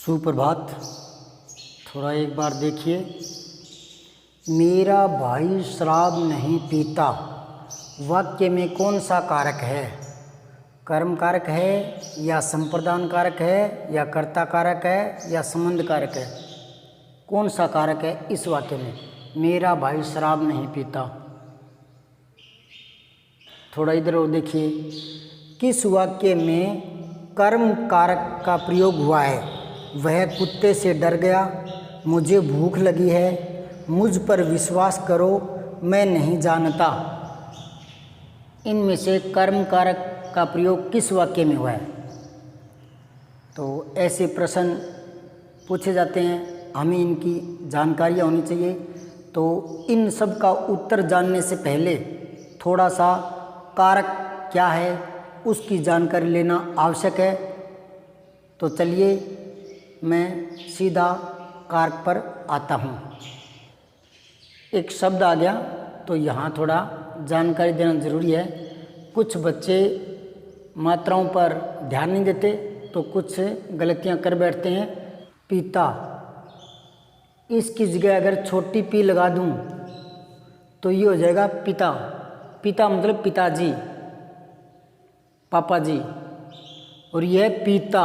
सुप्रभात। थोड़ा एक बार देखिए। मेरा भाई शराब नहीं पीता, वाक्य में कौन सा कारक है? कर्म कारक है या संप्रदान कारक है या कर्ता कारक है या संबंध कारक है? कौन सा कारक है इस वाक्य में? मेरा भाई शराब नहीं पीता। थोड़ा इधर और देखिए, किस वाक्य में कर्म कारक का प्रयोग हुआ है? वह कुत्ते से डर गया, मुझे भूख लगी है, मुझ पर विश्वास करो, मैं नहीं जानता। इनमें से कर्म कारक का प्रयोग किस वाक्य में हुआ है? तो ऐसे प्रश्न पूछे जाते हैं, हमें इनकी जानकारियाँ होनी चाहिए। तो इन सब का उत्तर जानने से पहले थोड़ा सा कारक क्या है उसकी जानकारी लेना आवश्यक है। तो चलिए मैं सीधा कारक पर आता हूँ। एक शब्द आ गया तो यहाँ थोड़ा जानकारी देना ज़रूरी है। कुछ बच्चे मात्राओं पर ध्यान नहीं देते तो कुछ गलतियाँ कर बैठते हैं। पिता, इसकी जगह अगर छोटी पी लगा दूँ तो ये हो जाएगा पिता। पिता मतलब पिताजी, पापा जी। और यह पीता,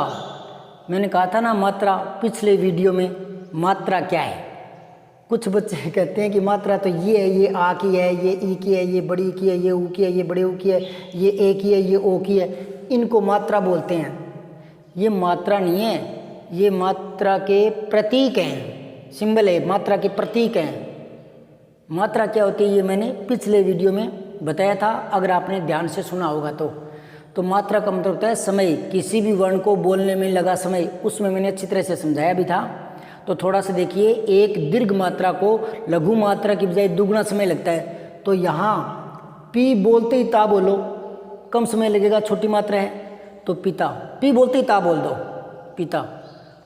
मैंने कहा था ना मात्रा पिछले वीडियो में, मात्रा क्या है? कुछ बच्चे कहते हैं कि मात्रा तो ये है, ये आ की है, ये ई की है, ये बड़ी की है, ये ऊ की है, ये बड़े ऊ की है, ये ए की है, ये ओ की है। इनको मात्रा बोलते हैं। ये मात्रा नहीं है, ये मात्रा के प्रतीक हैं, सिंबल है, मात्रा के प्रतीक हैं। मात्रा क्या होती है ये मैंने पिछले वीडियो में बताया था, अगर आपने ध्यान से सुना होगा तो मात्रा का मतलब होता है समय, किसी भी वर्ण को बोलने में लगा समय। उसमें मैंने अच्छी तरह से समझाया भी था। तो थोड़ा सा देखिए, एक दीर्घ मात्रा को लघु मात्रा की बजाय दुगना समय लगता है। तो यहाँ पी बोलते ही ता बोलो, कम समय लगेगा, छोटी मात्रा है। तो पिता, पी बोलते ही ता बोल दो, पिता।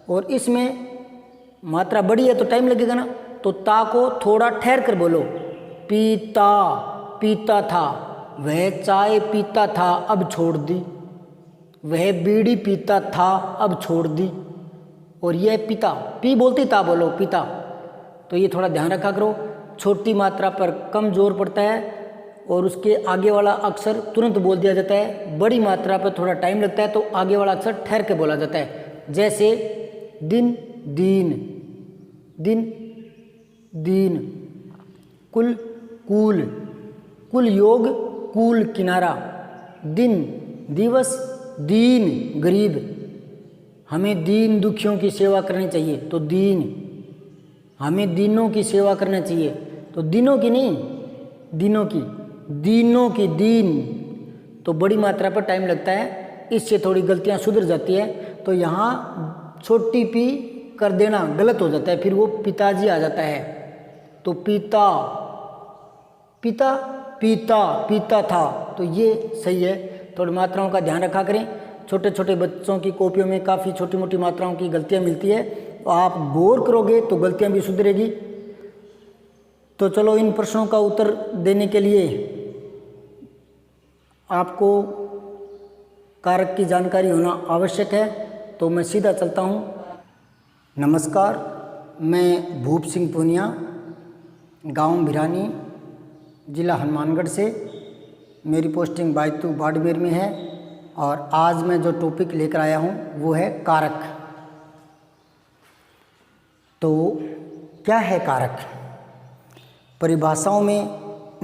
और इसमें मात्रा बड़ी है तो टाइम लगेगा ना, तो ता को थोड़ा ठहर कर बोलो। पीता, पीता था, वह चाय पीता था अब छोड़ दी, वह बीड़ी पीता था अब छोड़ दी। और यह पिता, पी बोलते ता बोलो, पिता। तो ये थोड़ा ध्यान रखा करो, छोटी मात्रा पर कम जोर पड़ता है और उसके आगे वाला अक्षर तुरंत बोल दिया जाता है। बड़ी मात्रा पर थोड़ा टाइम लगता है तो आगे वाला अक्षर ठहर के बोला जाता है। जैसे दिन, दीन, दिन, दीन, कुल, कूल, कुल योग, कूल किनारा, दिन, दिवस, दीन गरीब। हमें दीन दुखियों की सेवा करनी चाहिए तो दीन, हमें दीनों की सेवा करना चाहिए तो दिनों की नहीं, दिनों की, दीनों की, दीन। तो बड़ी मात्रा पर टाइम लगता है, इससे थोड़ी गलतियां सुधर जाती है। तो यहाँ छोटी पी कर देना गलत हो जाता है, फिर वो पिताजी आ जाता है। तो पिता, पिता, पीता, पीता था, तो ये सही है। थोड़ी मात्राओं का ध्यान रखा करें। छोटे छोटे बच्चों की कॉपियों में काफ़ी छोटी मोटी मात्राओं की गलतियां मिलती है, तो आप गौर करोगे तो गलतियां भी सुधरेगी। तो चलो, इन प्रश्नों का उत्तर देने के लिए आपको कारक की जानकारी होना आवश्यक है। तो मैं सीधा चलता हूँ। नमस्कार, मैं भूप सिंह पूनिया, गांव भिरानी, जिला हनुमानगढ़ से। मेरी पोस्टिंग बायतू बाड़मेर में है और आज मैं जो टॉपिक लेकर आया हूँ वो है कारक। तो क्या है कारक? परिभाषाओं में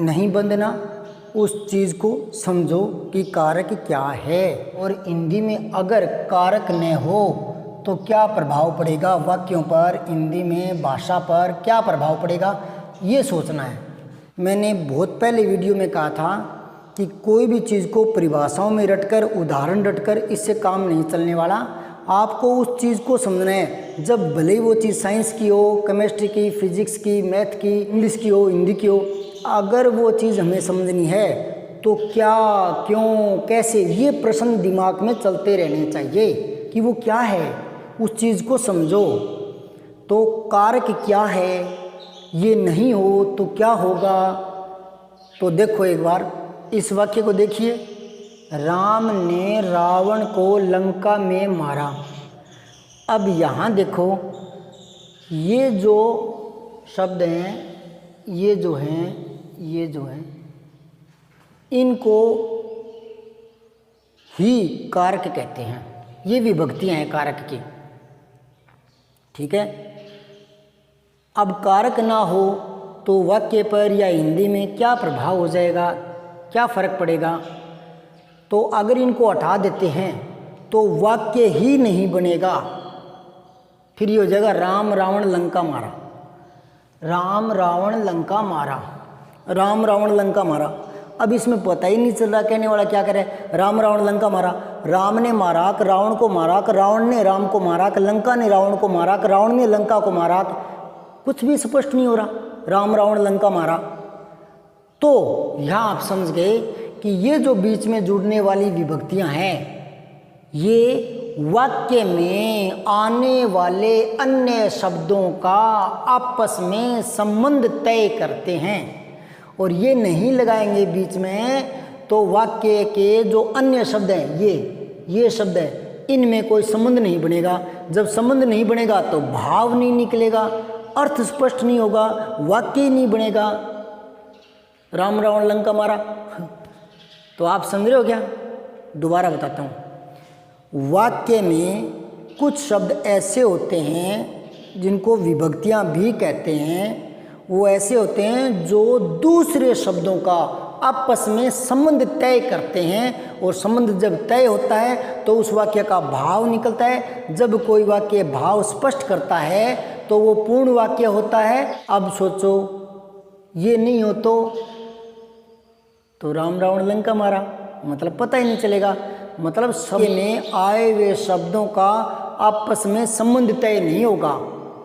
नहीं बंधना, उस चीज़ को समझो कि कारक क्या है। और हिंदी में अगर कारक न हो तो क्या प्रभाव पड़ेगा वाक्यों पर, हिंदी में भाषा पर क्या प्रभाव पड़ेगा, ये सोचना है। मैंने बहुत पहले वीडियो में कहा था कि कोई भी चीज़ को परिभाषाओं में रटकर, उदाहरण रटकर इससे काम नहीं चलने वाला। आपको उस चीज़ को समझना है, जब भले ही वो चीज़ साइंस की हो, केमिस्ट्री की, फिजिक्स की, मैथ की, इंग्लिश की हो, हिंदी की हो, अगर वो चीज़ हमें समझनी है तो क्या, क्यों, कैसे, ये प्रश्न दिमाग में चलते रहने चाहिए कि वो क्या है, उस चीज़ को समझो। तो कारक क्या है, ये नहीं हो तो क्या होगा? तो देखो एक बार इस वाक्य को देखिए। राम ने रावण को लंका में मारा। अब यहाँ देखो, ये जो शब्द हैं, ये जो हैं, इनको ही कारक कहते हैं। ये विभक्तियाँ हैं कारक की, ठीक है। अब कारक ना हो तो वाक्य पर या हिंदी में क्या प्रभाव हो जाएगा, क्या फर्क पड़ेगा? तो अगर इनको हटा देते हैं तो वाक्य ही नहीं बनेगा। फिर ये हो जाएगा राम रावण लंका मारा, राम रावण लंका मारा, राम रावण लंका मारा। अब इसमें पता ही नहीं चल रहा कहने वाला क्या करे। राम रावण लंका मारा, राम ने मारा कि रावण को मारा, कि रावण ने राम को मारा, कि लंका ने रावण को मारा, कि रावण ने लंका को मारा, कुछ भी स्पष्ट नहीं हो रहा। राम रावण लंका मारा। तो यहाँ आप समझ गए कि ये जो बीच में जुड़ने वाली विभक्तियां हैं, ये वाक्य में आने वाले अन्य शब्दों का आपस में संबंध तय करते हैं। और ये नहीं लगाएंगे बीच में तो वाक्य के जो अन्य शब्द हैं, ये शब्द है, इनमें कोई संबंध नहीं बनेगा। जब संबंध नहीं बनेगा तो भाव नहीं निकलेगा, अर्थ स्पष्ट नहीं होगा, वाक्य ही नहीं बनेगा। राम रावण लंका मारा, तो आप समझ रहे हो क्या? दोबारा बताता हूँ। वाक्य में कुछ शब्द ऐसे होते हैं जिनको विभक्तियाँ भी कहते हैं। वो ऐसे होते हैं जो दूसरे शब्दों का आपस में संबंध तय करते हैं, और संबंध जब तय होता है तो उस वाक्य का भाव निकलता है। जब कोई वाक्य भाव स्पष्ट करता है तो वो पूर्ण वाक्य होता है। अब सोचो, ये नहीं हो तो राम रावण लंका मारा, मतलब पता ही नहीं चलेगा। मतलब शब्द में आए हुए शब्दों का आपस में संबंध तय नहीं होगा,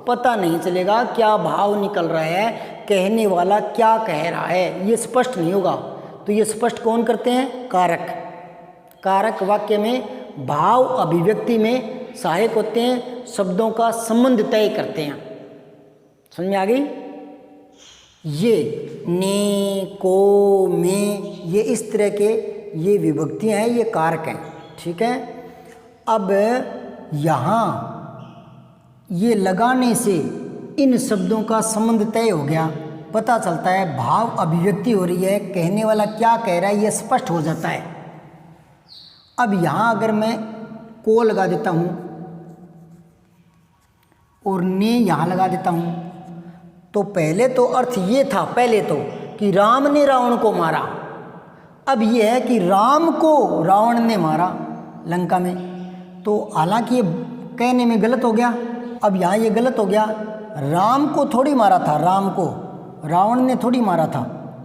पता नहीं चलेगा क्या भाव निकल रहा है, कहने वाला क्या कह रहा है, ये स्पष्ट नहीं होगा। तो ये स्पष्ट कौन करते हैं? कारक। कारक वाक्य में भाव अभिव्यक्ति में सहायक होते हैं, शब्दों का संबंध तय करते हैं। समझ में आ गई? ये ने, को, में, ये इस तरह के ये विभक्तियाँ हैं, ये कारक हैं, ठीक है। अब यहाँ ये लगाने से इन शब्दों का संबंध तय हो गया, पता चलता है भाव अभिव्यक्ति हो रही है, कहने वाला क्या कह रहा है ये स्पष्ट हो जाता है। अब यहाँ अगर मैं को लगा देता हूँ और ने यहाँ लगा देता हूँ, तो पहले तो अर्थ ये था, पहले तो कि राम ने रावण को मारा। अब ये है कि राम को रावण ने मारा लंका में, तो हालांकि ये कहने में गलत हो गया। अब यहाँ ये गलत हो गया, राम को थोड़ी मारा था, राम को रावण ने थोड़ी मारा था,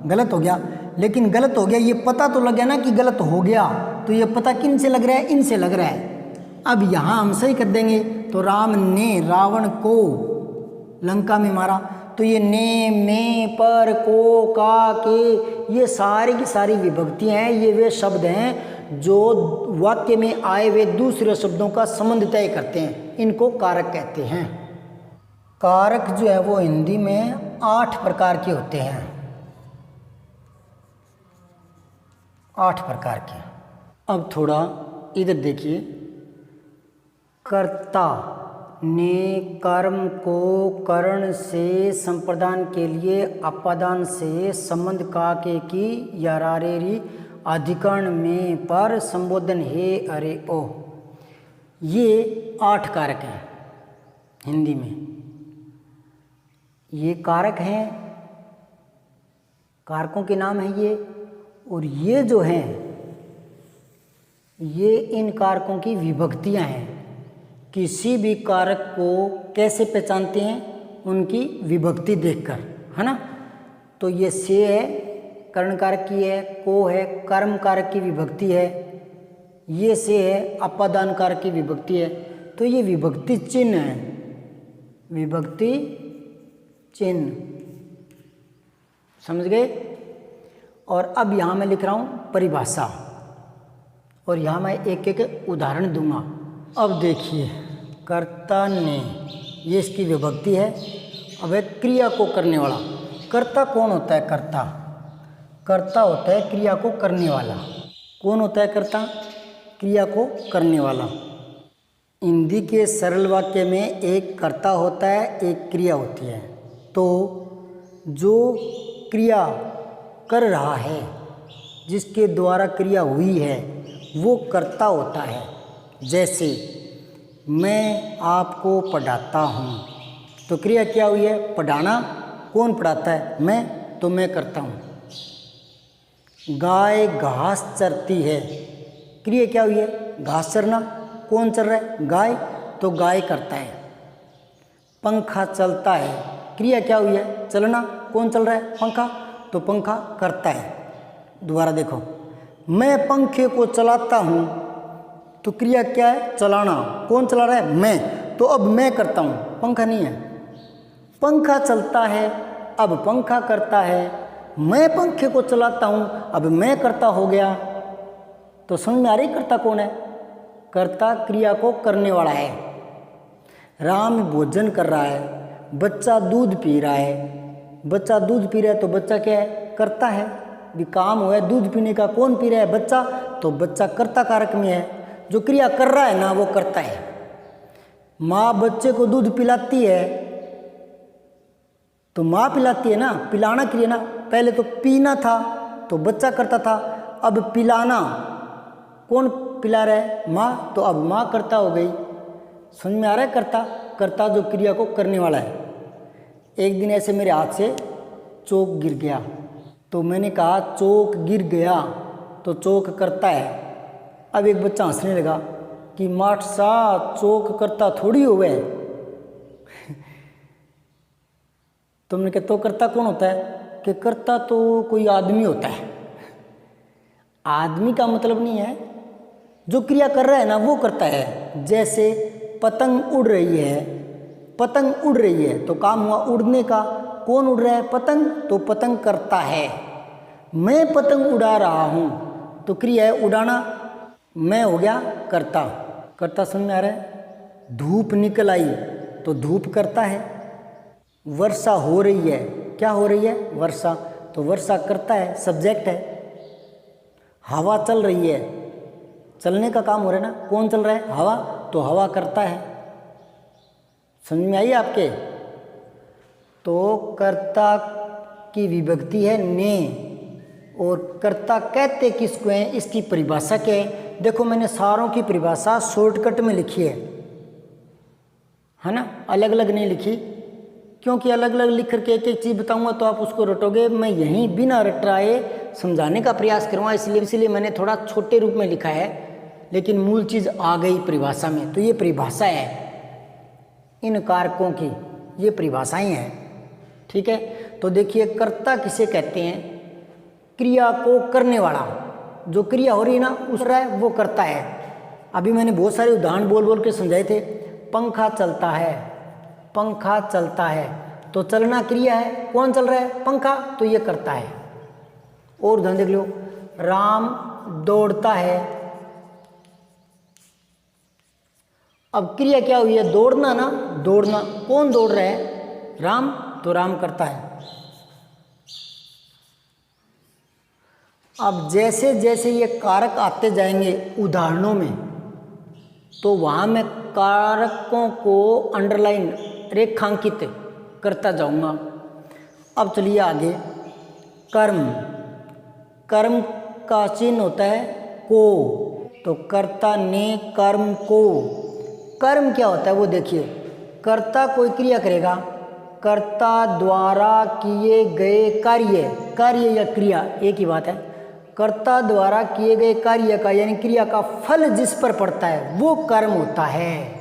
गलत हो गया। लेकिन गलत हो गया, ये पता तो लग गया ना कि गलत हो गया, तो ये पता किन से लग रहा है? इनसे लग रहा है। अब यहाँ हम सही कर देंगे, तो राम ने रावण को लंका में मारा, तो ये ने, में, पर, को, का, के, ये सारी की सारी विभक्तियाँ हैं। ये वे शब्द हैं जो वाक्य में आए हुए दूसरे शब्दों का संबंध तय करते हैं, इनको कारक कहते हैं। कारक जो है वो हिंदी में 8 प्रकार के होते हैं, 8 प्रकार के। अब थोड़ा इधर देखिए, कर्ता ने कर्म को करण से संप्रदान के लिए अपादान से संबंध का के की या रारेरी अधिकरण में पर संबोधन हे अरे ओ, ये 8 कारक हैं हिंदी में। ये कारक हैं, कारकों के नाम हैं ये, और ये जो हैं ये इन कारकों की विभक्तियां हैं। किसी भी कारक को कैसे पहचानते हैं? उनकी विभक्ति देखकर, है ना। तो ये से है, कर्ण कारक की है, को है, कर्म कारक की विभक्ति है, ये से है, अपादान कारक की विभक्ति है। तो ये विभक्ति चिन्ह है, विभक्ति चिन्ह, समझ गए। और अब यहाँ मैं लिख रहा हूँ परिभाषा, और यहाँ मैं एक एक उदाहरण दूंगा। अब देखिए, कर्ता ने, ये इसकी विभक्ति है। अब एक क्रिया को करने वाला, कर्ता कौन होता है? कर्ता, कर्ता होता है क्रिया को करने वाला। कौन होता है कर्ता? क्रिया को करने वाला। हिंदी के सरल वाक्य में एक कर्ता होता है, एक क्रिया होती है। तो जो क्रिया कर रहा है, जिसके द्वारा क्रिया हुई है, वो कर्ता होता है। जैसे मैं आपको पढ़ाता हूँ, तो क्रिया क्या हुई है? पढ़ाना। कौन पढ़ाता है? मैं, तो मैं करता हूँ। गाय घास चरती है, क्रिया क्या हुई है? घास चरना। कौन चर रहा है? गाय, तो गाय करता है। पंखा चलता है, क्रिया क्या हुई है? चलना। कौन चल रहा है? पंखा, तो पंखा करता है। दोबारा देखो, मैं पंखे को चलाता हूँ, तो क्रिया क्या है? चलाना। कौन चला रहा है? मैं, तो अब मैं करता हूँ, पंखा नहीं है। पंखा चलता है, अब पंखा करता है। मैं पंखे को चलाता हूँ, अब मैं करता हो गया। तो समझ में आ रही कर्ता कौन है? कर्ता क्रिया को करने वाला है। राम भोजन कर रहा है, बच्चा दूध पी रहा है। बच्चा दूध पी रहा है, तो बच्चा क्या है? करता है। भी काम हुआ है दूध पीने का, कौन पी रहा है? बच्चा, तो बच्चा कर्ता कारक में है। जो क्रिया कर रहा है ना, वो करता है। माँ बच्चे को दूध पिलाती है, तो माँ पिलाती है ना, पिलाना क्रिया ना। पहले तो पीना था, तो बच्चा करता था। अब पिलाना, कौन पिला रहा है? माँ, तो अब माँ करता हो गई। समझ में आ रहा है? कर्ता, कर्ता जो क्रिया को करने वाला है। एक दिन ऐसे मेरे हाथ से चौक गिर गया, तो मैंने कहा चौक गिर गया, तो चौक करता है। अब एक बच्चा हंसने लगा कि माठ सा चौक करता थोड़ी हो गए। तुमने कहा तो कर्ता कौन होता है? कि कर्ता तो कोई आदमी होता है। आदमी का मतलब नहीं है, जो क्रिया कर रहा है ना, वो करता है। जैसे पतंग उड़ रही है, पतंग उड़ रही है, तो काम हुआ उड़ने का। कौन उड़ रहा है? पतंग, तो पतंग करता है। मैं पतंग उड़ा रहा हूँ, तो क्रिया है उड़ाना। मैं हो गया कर्ता। कर्ता समझ में आ रहा है? धूप निकल आई, तो धूप करता है। वर्षा हो रही है, क्या हो रही है? वर्षा, तो वर्षा करता है, सब्जेक्ट है। हवा चल रही है, चलने का काम हो रहा है ना। कौन चल रहा है? हवा, तो हवा करता है। समझ में आई आपके? तो कर्ता की विभक्ति है ने, और कर्ता कहते किसको है, इसकी परिभाषा क्या है? देखो मैंने सारों की परिभाषा शॉर्टकट में लिखी है ना, अलग अलग नहीं लिखी, क्योंकि अलग अलग लिख करके एक एक चीज़ बताऊंगा तो आप उसको रटोगे। मैं यहीं बिना रटाए समझाने का प्रयास करूँगा, इसलिए मैंने थोड़ा छोटे रूप में लिखा है, लेकिन मूल चीज़ आ गई परिभाषा में। तो ये परिभाषा है इन कारकों की, ये परिभाषाएं हैं। ठीक है, तो देखिए कर्ता किसे कहते हैं? क्रिया को करने वाला। जो क्रिया हो रही है ना, उस रहा है वो करता है। अभी मैंने बहुत सारे उदाहरण बोल बोल के समझाए थे। पंखा चलता है, पंखा चलता है, तो चलना क्रिया है। कौन चल रहा है? पंखा, तो ये करता है। और ध्यान देख लो, राम दौड़ता है। अब क्रिया क्या हुई है? दौड़ना ना, दौड़ना। कौन दौड़ रहा है? राम, तो राम करता है। अब जैसे जैसे ये कारक आते जाएंगे उदाहरणों में, तो वहाँ मैं कारकों को अंडरलाइन, रेखांकित करता जाऊंगा। अब चलिए आगे। कर्म, कर्म का चिन्ह होता है को, तो कर्ता ने कर्म को। कर्म क्या होता है वो देखिए। कर्ता कोई क्रिया करेगा, कर्ता द्वारा किए गए कार्य, कार्य या क्रिया एक ही बात है। कर्ता द्वारा किए गए कार्य का यानी क्रिया का फल जिस पर पड़ता है वो कर्म होता है।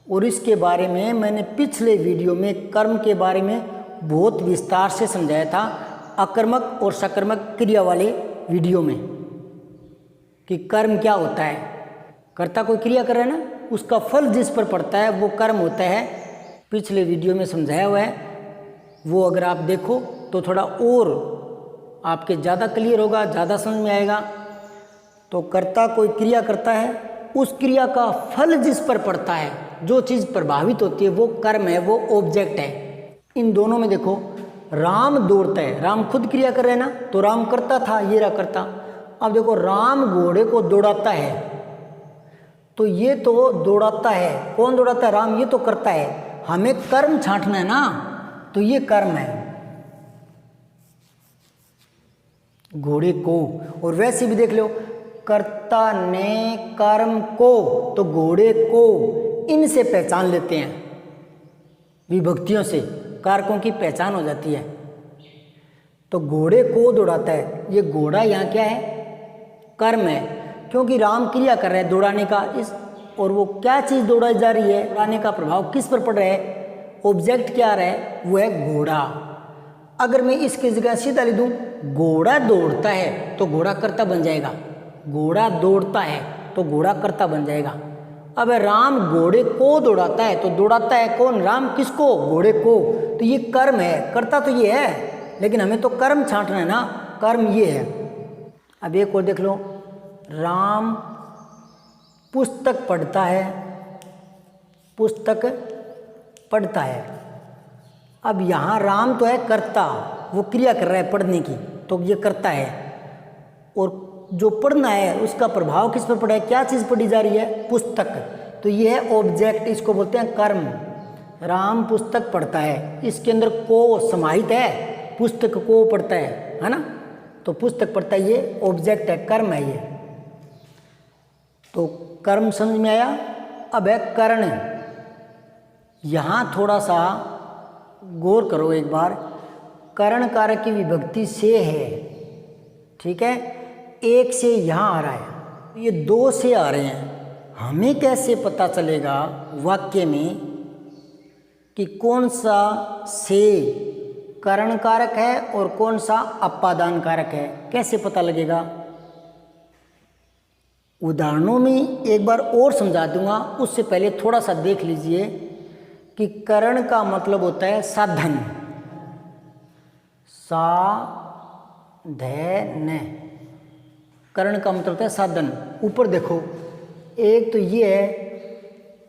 और इसके बारे में मैंने पिछले वीडियो में कर्म के बारे में बहुत विस्तार से समझाया था, अकर्मक और सकर्मक क्रिया वाले वीडियो में, कि कर्म क्या होता है। कर्ता कोई क्रिया कर रहा है ना, उसका फल जिस पर पड़ता है वो कर्म होता है। पिछले वीडियो में समझाया हुआ है, वो अगर आप देखो तो थोड़ा और आपके ज़्यादा क्लियर होगा, ज़्यादा समझ में आएगा। तो कर्ता कोई क्रिया करता है, उस क्रिया का फल जिस पर पड़ता है, जो चीज़ प्रभावित होती है वो कर्म है, वो ऑब्जेक्ट है। इन दोनों में देखो, राम दौड़ता है, राम खुद क्रिया कर रहे हैं ना, तो राम करता था, ये रहा करता। अब देखो राम घोड़े को दौड़ाता है, तो ये तो दौड़ाता है। कौन दौड़ाता है? राम। ये तो करता है, हमें कर्म छांटना है ना, तो ये कर्म है घोड़े को। और वैसे भी देख लो, कर्ता ने कर्म को, तो घोड़े को इनसे पहचान लेते हैं, विभक्तियों से कारकों की पहचान हो जाती है। तो घोड़े को दौड़ाता है, ये घोड़ा यहाँ क्या है? कर्म है, क्योंकि राम क्रिया कर रहे हैं दौड़ाने का। इस और वो क्या चीज़ दौड़ाई जा रही है, दौड़ाने का प्रभाव किस पर पड़ रहा है? ऑब्जेक्ट क्या आ रहा है? वो है घोड़ा। अगर मैं इसकी जगह सीधा लिख दूँ घोड़ा दौड़ता है, तो घोड़ा कर्ता बन जाएगा। घोड़ा दौड़ता है तो घोड़ा कर्ता बन जाएगा। अब राम घोड़े को दौड़ाता है, तो दौड़ाता है कौन? राम। किसको? घोड़े को। तो ये कर्म है, कर्ता तो ये है, लेकिन हमें तो कर्म छांटना है ना, कर्म ये है। अब एक और देख लो, राम पुस्तक पढ़ता है, पुस्तक पढ़ता है। अब यहाँ राम तो है कर्ता, वो क्रिया कर रहा है पढ़ने की, तो ये करता है। और जो पढ़ना है उसका प्रभाव किस पर पड़ा है? क्या चीज़ पढ़ी जा रही है? पुस्तक। तो ये है ऑब्जेक्ट, इसको बोलते हैं कर्म। राम पुस्तक पढ़ता है, इसके अंदर को समाहित है, पुस्तक को पढ़ता है ना, तो पुस्तक पढ़ता है, ये ऑब्जेक्ट है, कर्म है ये। तो कर्म समझ में आया। अब है कर्ण। यहाँ थोड़ा सा गौर करो एक बार, कर्ण कारक की विभक्ति से है, ठीक है, एक से यहाँ आ रहा है, ये दो से आ रहे हैं। हमें कैसे पता चलेगा वाक्य में कि कौन सा से कर्ण कारक है और कौन सा अपादान कारक है? कैसे पता लगेगा? उदाहरणों में एक बार और समझा दूंगा, उससे पहले थोड़ा सा देख लीजिए कि कर्ण का मतलब होता है साधन, साधन। कर्ण का मतलब होता है साधन। ऊपर देखो, एक तो ये है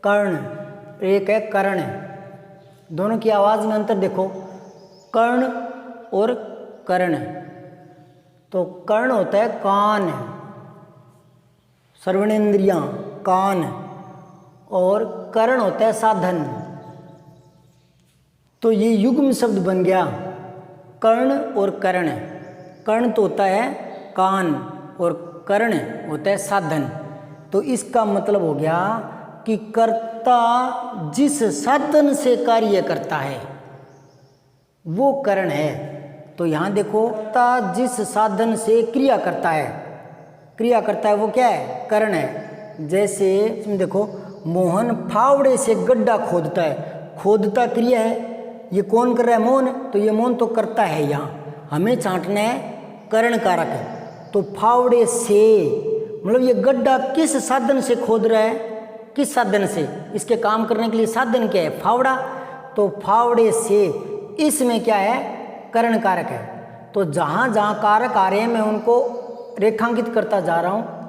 कर्ण, एक है कर्ण, दोनों की आवाज़ में अंतर देखो, कर्ण और कर्ण। तो कर्ण होता है कान, श्रवणेन्द्रियाँ, कान, और कर्ण होता है साधन। तो ये युग्म शब्द बन गया, कर्ण और कर्ण। कर्ण तो होता है कान और कर्ण होता है साधन। तो इसका मतलब हो गया कि कर्ता जिस साधन से कार्य करता है वो कर्ण है। तो यहाँ देखो, कर्ता जिस साधन से क्रिया करता है, क्रिया करता है वो क्या है? कर्ण है। जैसे तुम देखो, मोहन फावड़े से गड्ढा खोदता है, खोदता क्रिया है, ये कौन कर रहा है? मोहन। तो ये मोहन तो करता है, यहाँ हमें छांटना है कर्ण कारक है। तो फावड़े से मतलब ये गड्ढा किस साधन से खोद रहा है? किस साधन से? इसके काम करने के लिए साधन क्या है? फावड़ा। तो फावड़े से, इसमें क्या है? कर्ण कारक है। तो जहाँ जहाँ कारक आ रहे हैं मैं उनको रेखांकित करता जा रहा हूँ।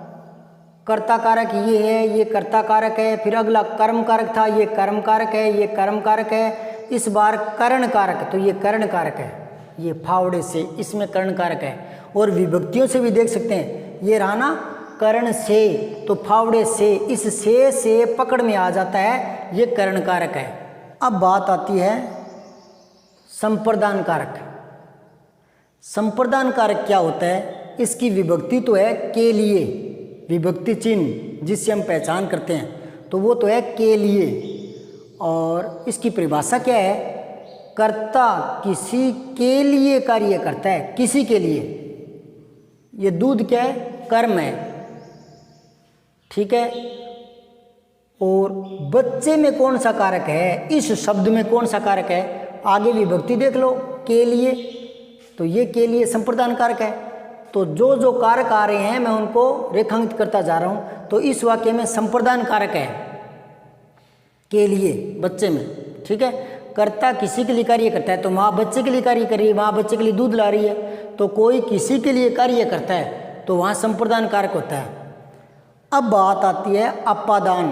कर्ता कारक ये है, ये कर्ता कारक है, फिर अगला कर्म कारक था, ये कर्म कारक है, ये कर्म कारक है, इस बार कर्ण कारक, तो ये कर्ण कारक है, ये फावड़े से, इसमें कर्ण कारक है। और विभक्तियों से भी देख सकते हैं, ये रहा ना कर्ण से, तो फावड़े से, इस से पकड़ में आ जाता है, ये कर्ण कारक है। अब बात आती है संप्रदान कारक। संप्रदान कारक क्या होता है? इसकी विभक्ति तो है के लिए, विभक्ति चिन्ह जिससे हम पहचान करते हैं, तो वो तो है के लिए। और इसकी परिभाषा क्या है? कर्ता किसी के लिए कार्य करता है, किसी के लिए। ये दूध क्या है? कर्म है, ठीक है। और बच्चे में कौन सा कारक है? इस शब्द में कौन सा कारक है? आगे विभक्ति देख लो, के लिए, तो ये के लिए संप्रदान कारक है। तो जो जो कारक आ रहे हैं मैं उनको रेखांकित करता जा रहा हूँ। तो इस वाक्य में संप्रदान कारक है के लिए, बच्चे में, ठीक है। कर्ता किसी के लिए कार्य करता है, तो माँ बच्चे के लिए कार्य कर रही है, माँ बच्चे के लिए दूध ला रही है, तो कोई किसी के लिए कार्य करता है, तो वहाँ संप्रदान कारक होता है। अब बात आती है अपादान।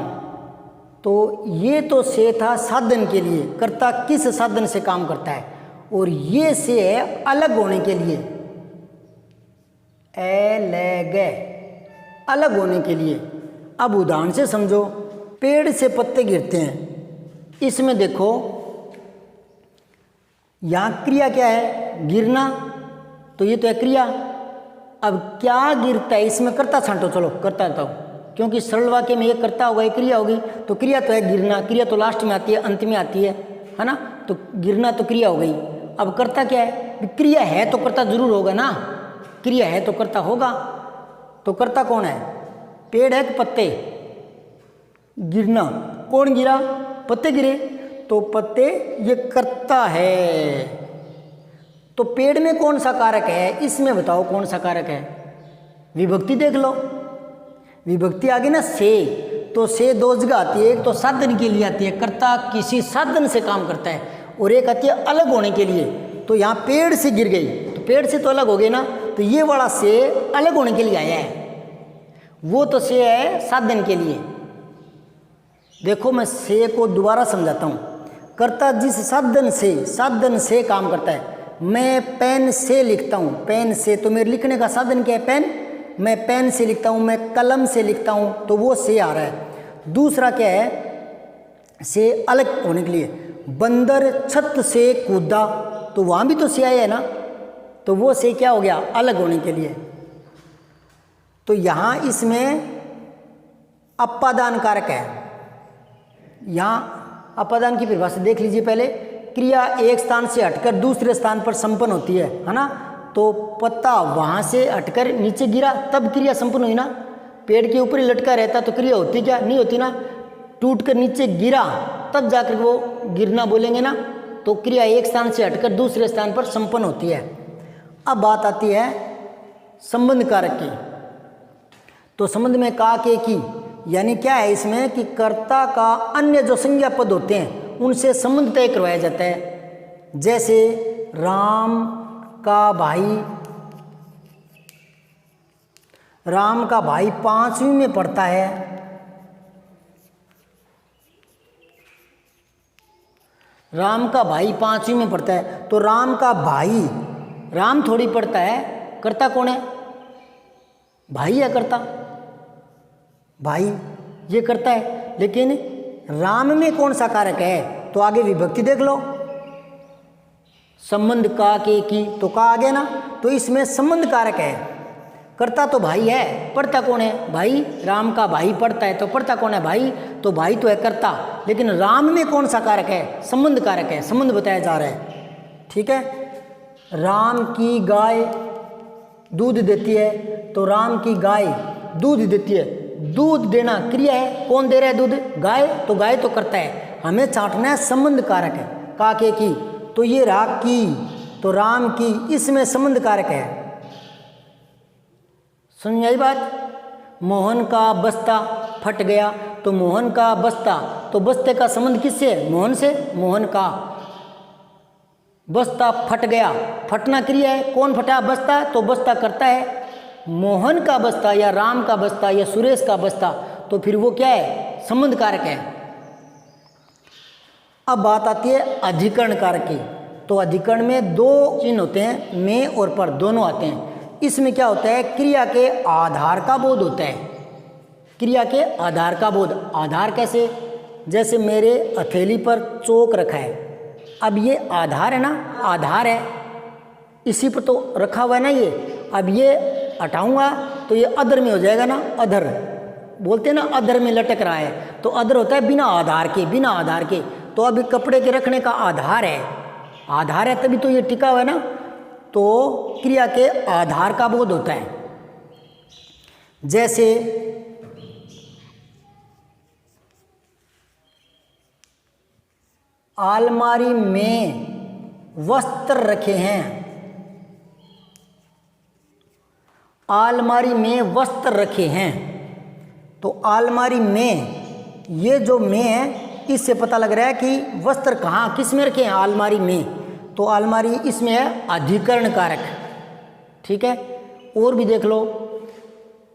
तो ये तो से था साधन के लिए, कर्ता किस साधन से काम करता है, और ये से है अलग होने के लिए, अलग, अलग होने के लिए। अब उदाहरण से समझो, पेड़ से पत्ते गिरते हैं, इसमें देखो यहाँ क्रिया क्या है, गिरना, तो ये तो है क्रिया। अब क्या गिरता है, इसमें कर्ता छांटो, चलो कर्ता बताओ, क्योंकि सरल वाक्य में ये कर्ता होगा, ये क्रिया होगी, तो क्रिया तो है गिरना, क्रिया तो लास्ट में आती है, अंत में आती है ना, तो गिरना तो क्रिया हो गई। अब कर्ता क्या है, क्रिया है तो कर्ता जरूर होगा ना, क्रिया है तो कर्ता होगा, तो कर्ता कौन है, पेड़ है कि पत्ते, गिरना, कौन गिरा, पत्ते गिरे, तो पत्ते ये कर्ता है। तो पेड़ में कौन सा कारक है, इसमें बताओ कौन सा कारक है, विभक्ति देख लो, विभक्ति आगे ना से, तो से दो जगह आती है, एक तो साधन के लिए आती है, कर्ता किसी साधन से काम करता है, और एक आती है अलग होने के लिए। तो यहाँ पेड़ से गिर गई, तो पेड़ से तो अलग हो गए ना, तो ये वाला से अलग होने के लिए आया है, वो तो से है साधन के लिए। देखो मैं से को दोबारा समझाता हूँ, कर्ता जिस साधन से काम करता है, मैं पेन से लिखता हूँ, पेन से, तो मेरे लिखने का साधन क्या है, पेन, मैं पेन से लिखता हूँ, मैं कलम से लिखता हूँ, तो वो से आ रहा है। दूसरा क्या है, से अलग होने के लिए, बंदर छत से कूदा, तो वहाँ भी तो से आया है ना, तो वो से क्या हो गया, अलग होने के लिए। तो यहाँ इसमें अपादान कारक है, यहाँ अपादान की परिभाषा देख लीजिए पहले, क्रिया एक स्थान से हटकर दूसरे स्थान पर संपन्न होती है ना, तो पत्ता वहाँ से हटकर नीचे गिरा तब क्रिया संपन्न हुई ना, पेड़ के ऊपर ही लटका रहता तो क्रिया होती क्या, नहीं होती ना, टूट कर नीचे गिरा तब जाकर वो गिरना बोलेंगे ना, तो क्रिया एक स्थान से हटकर दूसरे स्थान पर संपन्न होती है। अब बात आती है संबंध कारक की, तो संबंध में का के की, यानी क्या है इसमें कि कर्ता का अन्य जो संज्ञा पद होते हैं उनसे संबंध तय करवाया जाता है। जैसे राम का भाई 5वीं में पढ़ता है, राम का भाई 5वीं में पढ़ता है, तो राम का भाई, राम थोड़ी पढ़ता है, कर्ता कौन है, भाई है कर्ता, भाई ये करता है। लेकिन राम में कौन सा कारक है, तो आगे विभक्ति देख लो, संबंध का के की, तो का आ गया ना, तो इसमें संबंध कारक है, करता तो भाई है, पढ़ता कौन है, भाई, राम का भाई पढ़ता है, तो पढ़ता कौन है, भाई, तो भाई तो है करता। लेकिन राम में कौन सा कारक है, संबंध कारक है, संबंध बताया जा रहा है, ठीक है। राम की गाय दूध देती है, तो राम की गाय दूध देती है, दूध देना क्रिया है, कौन दे रहा है दूध, गाय, तो गाय तो करता है, हमें छांटना है संबंध कारक है, काके की, तो ये रहा की, तो राम की, इसमें संबंध कारक है। समझ आई बात। मोहन का बस्ता फट गया, तो मोहन का बस्ता, तो बस्ते का संबंध किससे है, मोहन से, मोहन का बस्ता फट गया, फटना क्रिया है, कौन फटा, बस्ता, तो बस्ता करता है, मोहन का बस्ता या राम का बस्ता या सुरेश का बस्ता, तो फिर वो क्या है, संबंध कारक है। अब बात आती है अधिकरण कारक की, तो अधिकरण में दो चिन्ह होते हैं, में और पर दोनों आते हैं। इसमें क्या होता है, क्रिया के आधार का बोध होता है, क्रिया के आधार का बोध, आधार कैसे, जैसे मेरे हथेली पर चौक रखा है, अब ये आधार है ना, आधार है, इसी पर तो रखा हुआ है ना ये, अब ये हटाऊंगा तो ये अधर में हो जाएगा ना, अधर बोलते हैं ना, अधर में लटक रहा है, तो अधर होता है बिना आधार के, बिना आधार के, तो अभी कपड़े के रखने का आधार है, आधार है तभी तो ये टिका हुआ है ना, तो क्रिया के आधार का बोध होता है। जैसे अलमारी में वस्त्र रखे हैं, अलमारी में वस्त्र रखे हैं, तो अलमारी में, ये जो में है इससे पता लग रहा है कि वस्त्र कहाँ किस में रखे हैं, अलमारी में, तो अलमारी इसमें है अधिकरण कारक, ठीक है। और भी देख लो,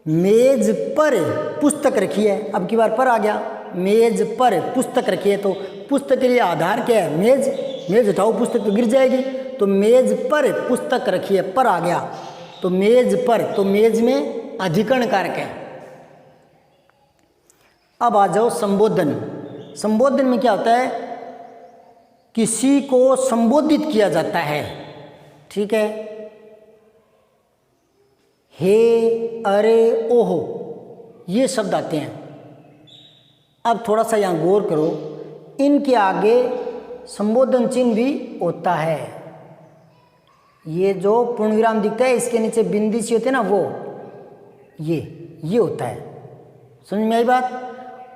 मेज पर पुस्तक रखी है, अब की बार पर आ गया, मेज पर पुस्तक रखी है, तो पुस्तक के लिए आधार क्या है, मेज, मेज उठाओ पुस्तक तो गिर जाएगी, तो मेज पर पुस्तक रखी है, पर आ गया, तो मेज पर, तो मेज में अधिकरण कारक है। अब आ जाओ संबोधन। संबोधन में क्या होता है, किसी को संबोधित किया जाता है, ठीक है। हे, अरे, ओहो, ये शब्द आते हैं। अब थोड़ा सा यहाँ गौर करो, इनके आगे संबोधन चिन्ह भी होता है। ये जो पूर्ण विराम दिखता है इसके नीचे बिंदी सी होती है ना, वो ये होता है। समझ में आई बात।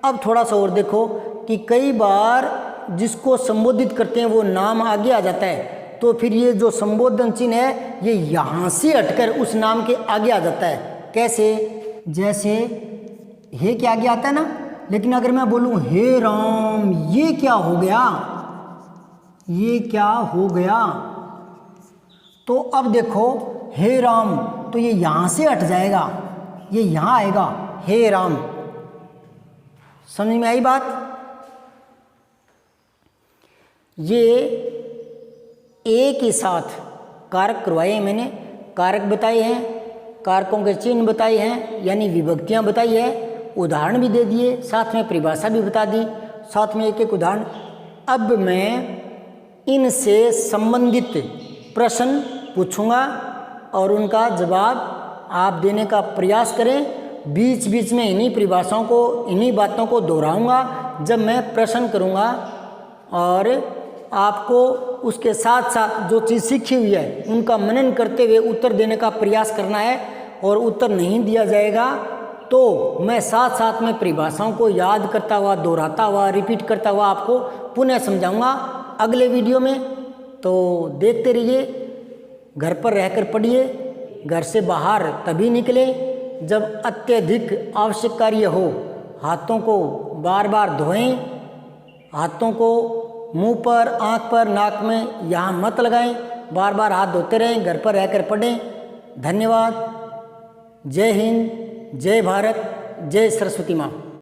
अब थोड़ा सा और देखो कि कई बार जिसको संबोधित करते हैं वो नाम आगे आ जाता है, तो फिर ये जो संबोधन चिन्ह है ये यहाँ से हटकर उस नाम के आगे आ जाता है। कैसे, जैसे हे के आगे आता है ना, लेकिन अगर मैं बोलूँ हे राम, ये क्या हो गया, ये क्या हो गया, तो अब देखो हे राम, तो ये यहाँ से हट जाएगा, ये यहाँ आएगा हे राम। समझ में आई बात। ये एक ही साथ कारक करवाए हैं मैंने, कारक बताए हैं, कारकों के चिन्ह बताए हैं, यानी विभक्तियां बताई है, उदाहरण भी दे दिए, साथ में परिभाषा भी बता दी, साथ में एक एक उदाहरण। अब मैं इनसे संबंधित प्रश्न पूछूंगा और उनका जवाब आप देने का प्रयास करें। बीच बीच में इन्हीं परिभाषाओं को, इन्हीं बातों को दोहराऊंगा जब मैं प्रश्न करूंगा, और आपको उसके साथ साथ जो चीज़ सीखी हुई है उनका मनन करते हुए उत्तर देने का प्रयास करना है। और उत्तर नहीं दिया जाएगा तो मैं साथ साथ में परिभाषाओं को याद करता हुआ, दोहराता हुआ, रिपीट करता हुआ आपको पुनः समझाऊंगा अगले वीडियो में। तो देखते रहिए, घर पर रहकर पढ़िए, घर से बाहर तभी निकले जब अत्यधिक आवश्यक कार्य हो। हाथों को बार बार धोएं, हाथों को मुंह पर, आंख पर, नाक में यहाँ मत लगाएं, बार बार हाथ धोते रहें, घर पर रहकर पढ़ें। धन्यवाद। जय हिंद, जय भारत, जय सरस्वती माँ।